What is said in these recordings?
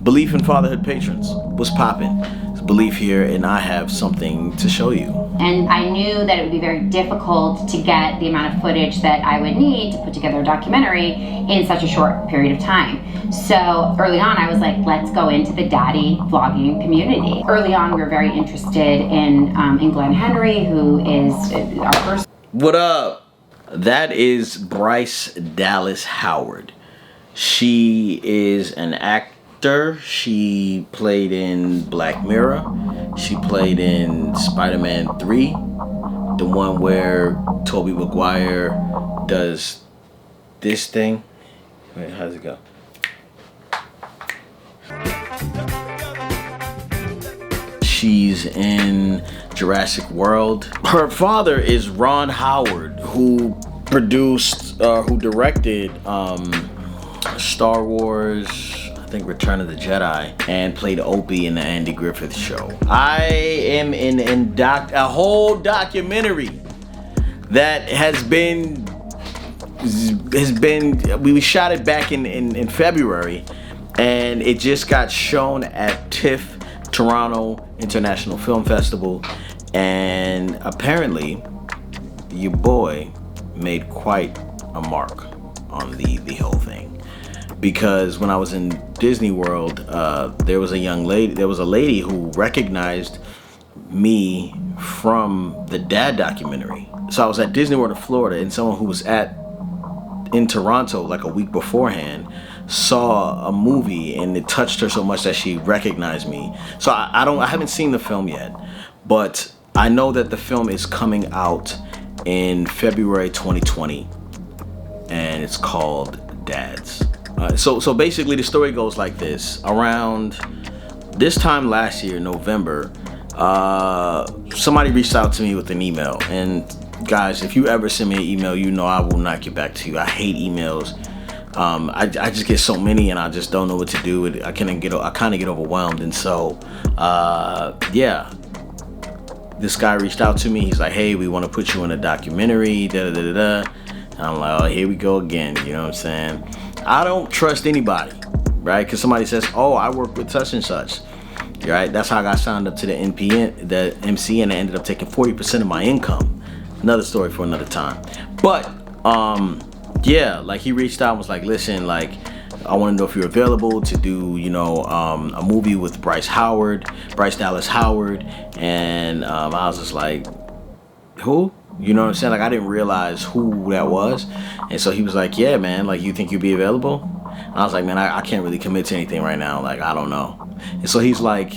Belief in Fatherhood patrons, what's poppin'? It's Belief here, and I have something to show you. And I knew that it would be very difficult to get the amount of footage that I would need to put together a documentary in such a short period of time. So early on, I was like, let's go into the daddy vlogging community. Early on, we were very interested in Glenn Henry, who is our first. What up? That is Bryce Dallas Howard. She is an actor. She played in Black Mirror. She played in Spider-Man 3, the one where Tobey Maguire does this thing. Wait, how does it go? She's in Jurassic World. Her father is Ron Howard, who directed Star Wars, I think Return of the Jedi, and played Opie in the Andy Griffith Show. I am in a whole documentary that we shot it back in February, and it just got shown at TIFF, Toronto International Film Festival, and apparently your boy made quite a mark on the whole thing. Because when I was in Disney World, there was a lady who recognized me from the Dad documentary. So I was at Disney World in Florida, and someone who was in Toronto like a week beforehand saw a movie, and it touched her so much that she recognized me. So I haven't seen the film yet, but I know that the film is coming out in February 2020, and it's called Dads. So basically the story goes like this. Around this time last year, November, somebody reached out to me with an email. And guys, if you ever send me an email, you know I will not get back to you. I hate emails. I just get so many, and I just don't know what to do. I kind of get overwhelmed. And so, yeah, this guy reached out to me. He's like, hey, we want to put you in a documentary, da-da-da-da-da. And I'm like, oh, here we go again. You know what I'm saying? I don't trust anybody, right? Because somebody says, oh, I work with such and such, right? That's how I got signed up to the MC, and I ended up taking 40% of my income. Another story for another time. But, yeah, like he reached out and was like, listen, like, I want to know if you're available to do, a movie with Bryce Dallas Howard. And I was just like, who? You know what I'm saying? Like, I didn't realize who that was. And so he was like, yeah, man, like, you think you'd be available? And I was like, man, I can't really commit to anything right now. Like, I don't know. And so he's like,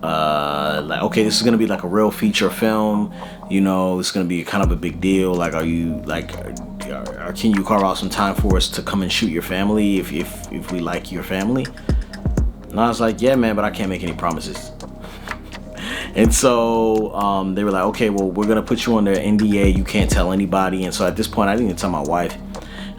okay, this is going to be like a real feature film. It's going to be kind of a big deal. Like, can you carve out some time for us to come and shoot your family if we like your family? And I was like, yeah, man, but I can't make any promises. And so they were like, okay, well, we're going to put you on the NDA. You can't tell anybody. And so at this point, I didn't even tell my wife.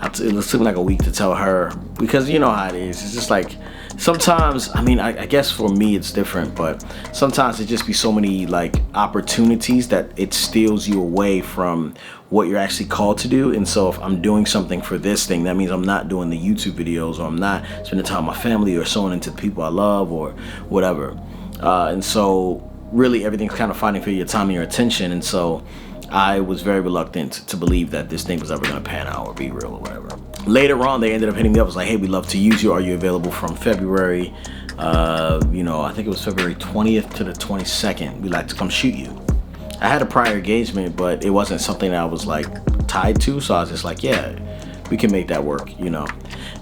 It took me like a week to tell her, because you know how it is. It's just like, sometimes, I guess for me it's different, but sometimes it just be so many like opportunities that it steals you away from what you're actually called to do. And so if I'm doing something for this thing, that means I'm not doing the YouTube videos, or I'm not spending time with my family, or showing into the people I love, or whatever. And so really everything's kind of fighting for your time and your attention. And so I was very reluctant to believe that this thing was ever going to pan out or be real or whatever. Later on, they ended up hitting me up. I was like, hey, we'd love to use you. Are you available from February? I think it was February 20th to the 22nd. We'd like to come shoot you. I had a prior engagement, but it wasn't something that I was like tied to. So I was just like, yeah, we can make that work,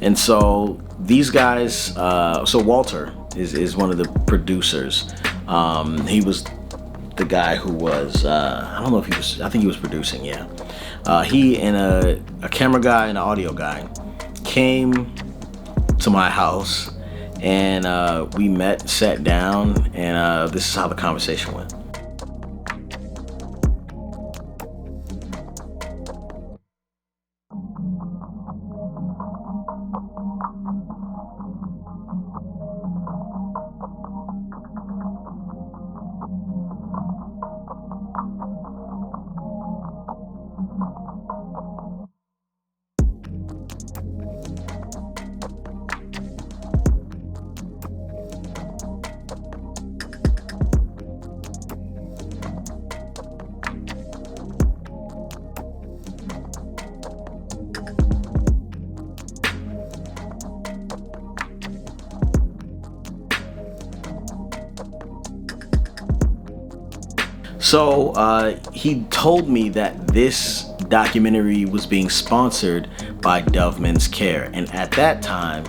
And so these guys, so Walter is one of the producers. He was the guy who was, I think he was producing, yeah. He and a camera guy and an audio guy came to my house, and we met, sat down, and this is how the conversation went. So he told me that this documentary was being sponsored by Dove Men's Care, and at that time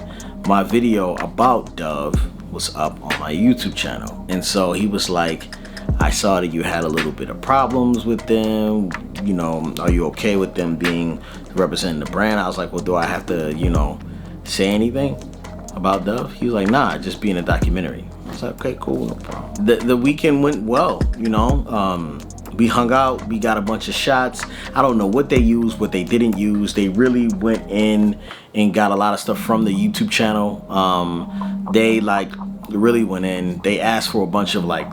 my video about Dove was up on my YouTube channel. And so he was like, I saw that you had a little bit of problems with them, you know, are you okay with them being representing the brand? I was like, well, do I have to, you know, say anything about Dove? He was like, nah, just be in a documentary. I was like, okay, cool, no problem. The weekend went well, you know. We hung out, we got a bunch of shots. I don't know what they used, what they didn't use. They really went in and got a lot of stuff from the YouTube channel. They like really went in. They asked for a bunch of like,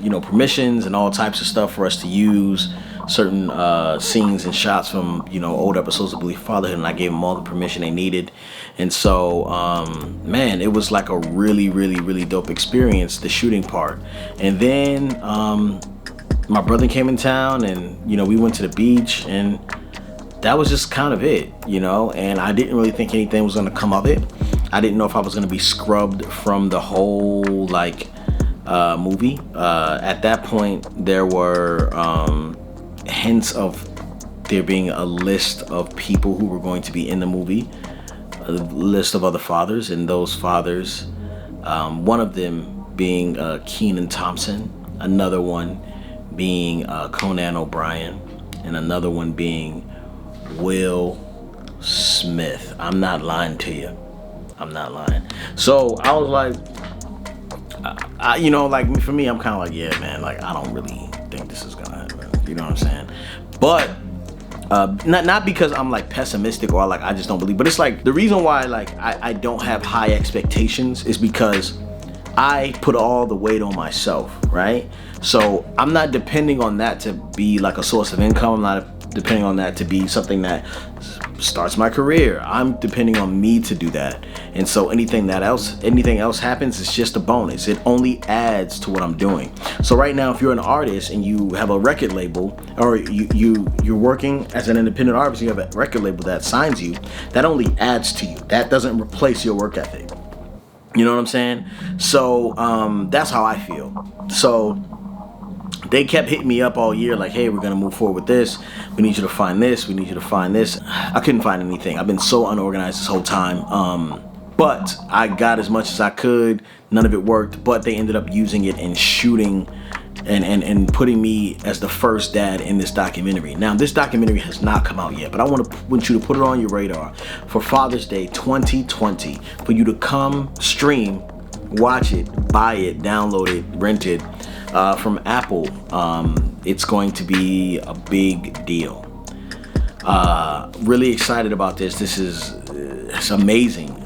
you know, permissions and all types of stuff for us to use certain scenes and shots from, you know, old episodes of Believe Fatherhood, and I gave them all the permission they needed. And so man, it was like a really dope experience, the shooting part. And then my brother came in town, and you know, we went to the beach, and that was just kind of it, you know. And I didn't really think anything was going to come of it. I didn't know if I was going to be scrubbed from the whole like movie. At that point there were hints of there being a list of people who were going to be in the movie, a list of other fathers, and those fathers, one of them being Kenan Thompson, another one being Conan O'Brien, and another one being Will Smith. I'm not lying to you. I'm not lying. So I was like, you know, like for me, I'm kind of like, yeah, man, like I don't really think this is gonna happen. You know what I'm saying? But not because I'm like pessimistic or like I just don't believe, but it's like the reason why like I don't have high expectations is because I put all the weight on myself, right? So I'm not depending on that to be like a source of income. I'm not depending on that to be something that starts my career. I'm depending on me to do that. And so anything else happens, it's just a bonus. It only adds to what I'm doing. So right now, if you're an artist and you have a record label, or you're working as an independent artist, you have a record label that signs you, that only adds to you. That doesn't replace your work ethic. You know what I'm saying? So that's how I feel. So they kept hitting me up all year like, hey, we're gonna move forward with this. We need you to find this. We need you to find this. I couldn't find anything. I've been so unorganized this whole time. But I got as much as I could. None of it worked, but they ended up using it in shooting and putting me as the first dad in this documentary. Now, this documentary has not come out yet, but I want you to put it on your radar for Father's Day 2020, for you to come stream, watch it, buy it, download it, rent it from Apple. It's going to be a big deal. Really excited about this. It's amazing.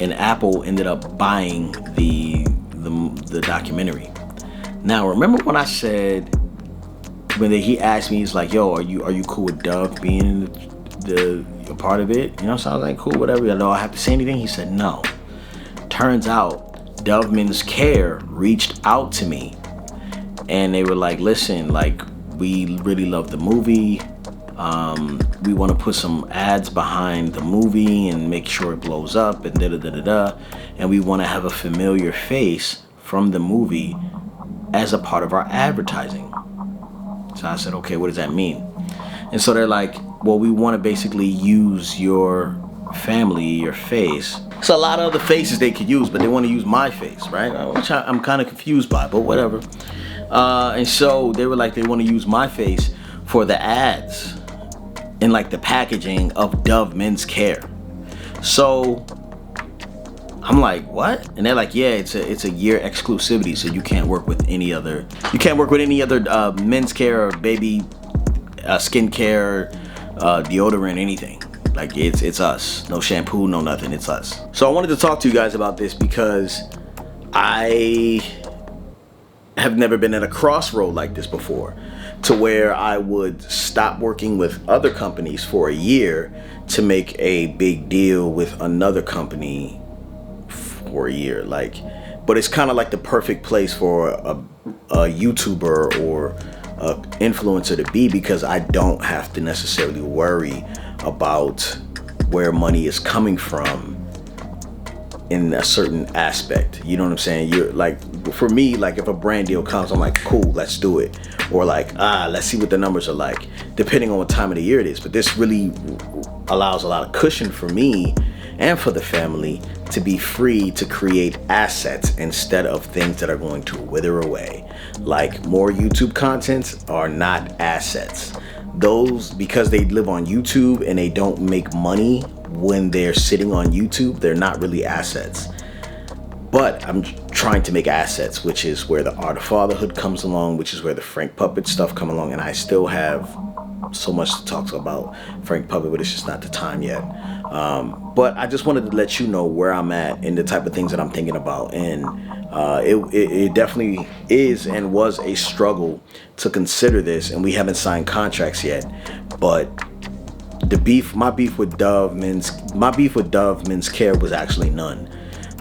And Apple ended up buying the documentary. Now, remember when I said, when he asked me, he's like, yo, are you cool with Dove being a part of it? You know, so I was like, cool, whatever. Do I have to say anything? He said no. Turns out Dove Men's Care reached out to me, and they were like, listen, like, we really love the movie. We want to put some ads behind the movie and make sure it blows up and da-da-da-da-da. And we want to have a familiar face from the movie as a part of our advertising. So I said, okay, what does that mean? And so they're like, well, we want to basically use your family, your face. It's a lot of other faces they could use, but they want to use my face, right? Which I'm kind of confused by, but whatever. And so they were like, they want to use my face for the ads and like the packaging of Dove Men's Care. So I'm like, what? And they're like, yeah, it's a year exclusivity, so you can't work with any other men's care or baby skincare, deodorant, anything. Like it's us. No shampoo, no nothing. It's us. So I wanted to talk to you guys about this because I have never been at a crossroad like this before, to where I would stop working with other companies for a year to make a big deal with another company for a year. Like, but it's kind of like the perfect place for a YouTuber or a influencer to be, because I don't have to necessarily worry about where money is coming from in a certain aspect. You know what I'm saying? You're like, for me, like if a brand deal comes, I'm like, cool, let's do it. Or like, let's see what the numbers are like, depending on what time of the year it is. But this really allows a lot of cushion for me and for the family to be free to create assets instead of things that are going to wither away. Like more YouTube contents are not assets. Those, because they live on YouTube and they don't make money when they're sitting on YouTube, they're not really assets. But I'm trying to make assets, which is where the Art of Fatherhood comes along, which is where the Frank Puppet stuff come along. And I still have so much to talk about Frank Puppet, but it's just not the time yet. But I just wanted to let you know where I'm at and the type of things that I'm thinking about. And it definitely is and was a struggle to consider this, and we haven't signed contracts yet. But my beef with Dove Men's Care was actually none.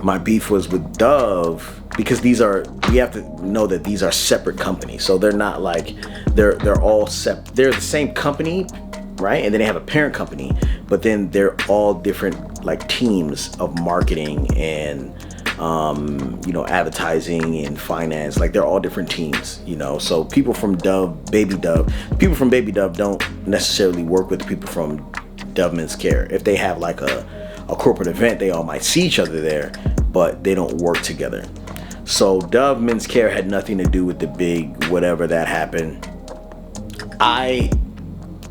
My beef was with Dove because we have to know that these are separate companies. So they're not like, they're all they're the same company, right? And then they have a parent company, but then they're all different like teams of marketing and advertising and finance. Like they're all different teams, so people from Baby Dove don't necessarily work with the people from Dove Men's Care. If they have like a corporate event, they all might see each other there, but they don't work together. So Dove Men's Care had nothing to do with the big whatever that happened. I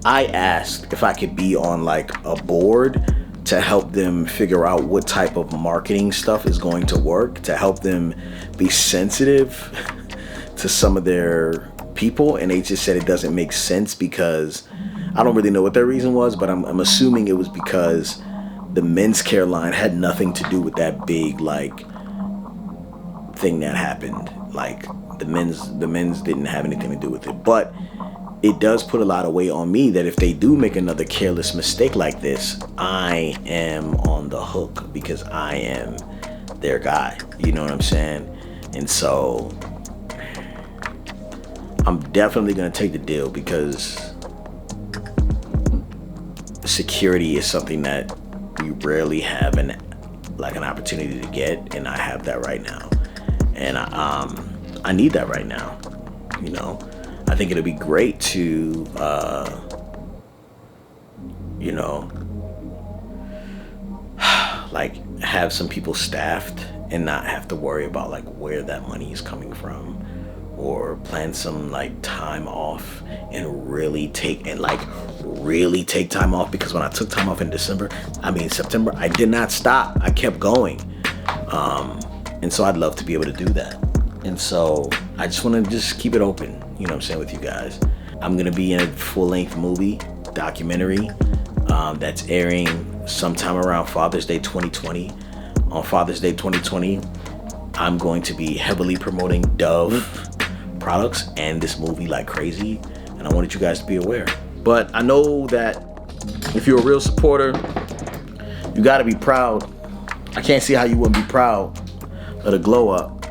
asked if I could be on like a board to help them figure out what type of marketing stuff is going to work, to help them be sensitive to some of their people. And they just said it doesn't make sense because I don't really know what their reason was, but I'm assuming it was because the men's care line had nothing to do with that big like thing that happened. Like the men's didn't have anything to do with it. But it does put a lot of weight on me that if they do make another careless mistake like this, I am on the hook because I am their guy. You know what I'm saying? And so I'm definitely going to take the deal because security is something that we rarely have an opportunity to get, and I have that right now. And I need that right now, I think it'll be great to, like have some people staffed and not have to worry about like where that money is coming from, or plan some like time off and really take time off. Because when I took time off in September, I did not stop. I kept going. And so I'd love to be able to do that. And so I just want to just keep it open, with you guys. I'm going to be in a full-length movie, documentary, that's airing sometime around Father's Day 2020. On Father's Day 2020, I'm going to be heavily promoting Dove products and this movie like crazy. And I wanted you guys to be aware. But I know that if you're a real supporter, you got to be proud. I can't see how you wouldn't be proud of the glow up,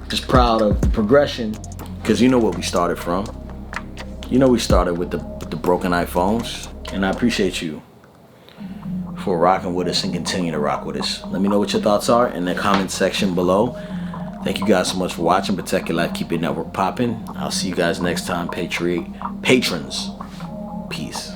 just proud of the progression, because you know what we started from. We started with the broken iPhones, and I appreciate you for rocking with us and continue to rock with us. Let me know what your thoughts are in the comment section below. Thank you guys so much for watching. Protect your life, keep your network popping. I'll see you guys next time, patrons. Peace.